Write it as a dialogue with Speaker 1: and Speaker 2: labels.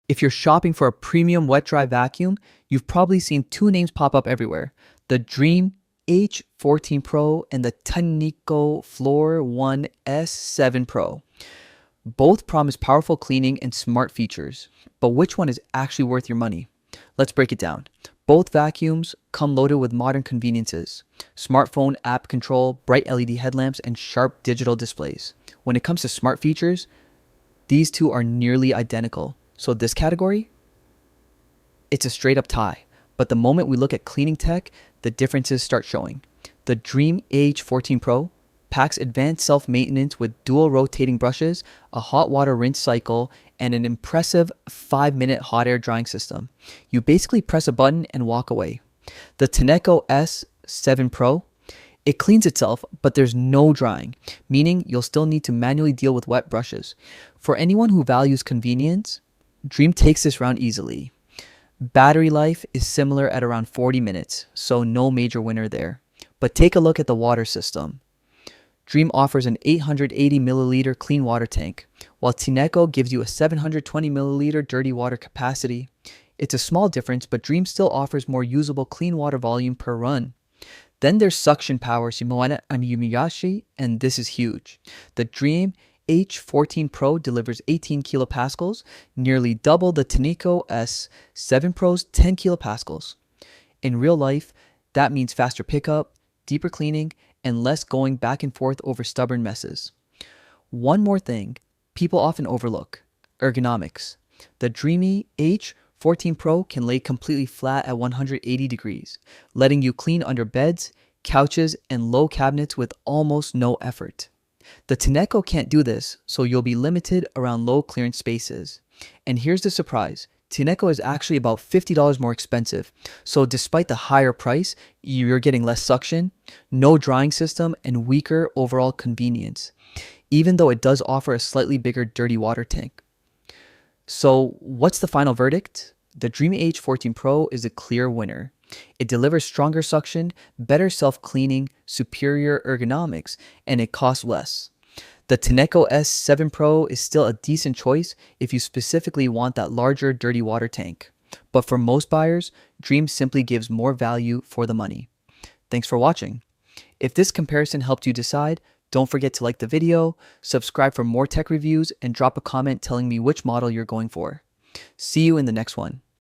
Speaker 1: If you're shopping for a premium wet-dry vacuum, you've probably seen two names pop up everywhere: the Dreame H14 Pro and the Tineco Floor 1 S7 Pro. Both promise powerful cleaning and smart features, but which one is actually worth your money? Let's break it down. Both vacuums come loaded with modern conveniences: smartphone app control, bright LED headlamps, and sharp digital displays. When it comes to smart features, these two are nearly identical. So this category, it's a straight up tie. But the moment we look at cleaning tech, the differences start showing. The Dreame H14 Pro packs advanced self-maintenance with dual rotating brushes, a hot water rinse cycle, and an impressive 5-minute hot air drying system. You basically press a button and walk away. The Tineco S7 Pro, it cleans itself, but there's no drying, meaning you'll still need to manually deal with wet brushes. For anyone who values convenience, Dreame takes this round easily. Battery life is similar at around 40 minutes, so no major winner there. But take a look at the water system. Dreame offers an 880 milliliter clean water tank, while Tineco gives you a 720 milliliter dirty water capacity. It's a small difference, but Dreame still offers more usable clean water volume per run. Then there's suction power, Shimoana and Yumiyashi, and this is huge. The Dreame H14 Pro delivers 18 kilopascals, nearly double the Tineco S7 Pro's 10 kilopascals. In real life, that means faster pickup, deeper cleaning, and less going back and forth over stubborn messes. One more thing people often overlook: ergonomics. The Dreame H14 Pro can lay completely flat at 180 degrees, letting you clean under beds, couches, and low cabinets with almost no effort. The Tineco can't do this, so you'll be limited around low clearance spaces. And here's the surprise: Tineco is actually about $50 more expensive, so despite the higher price, you're getting less suction, no drying system, and weaker overall convenience, even though it does offer a slightly bigger dirty water tank. So what's the final verdict? The Dreame H14 Pro is a clear winner. It delivers stronger suction, better self-cleaning, superior ergonomics, and it costs less. The Tineco S7 Pro is still a decent choice if you specifically want that larger dirty water tank. But for most buyers, Dreame simply gives more value for the money. Thanks for watching. If this comparison helped you decide, don't forget to like the video, subscribe for more tech reviews, and drop a comment telling me which model you're going for. See you in the next one.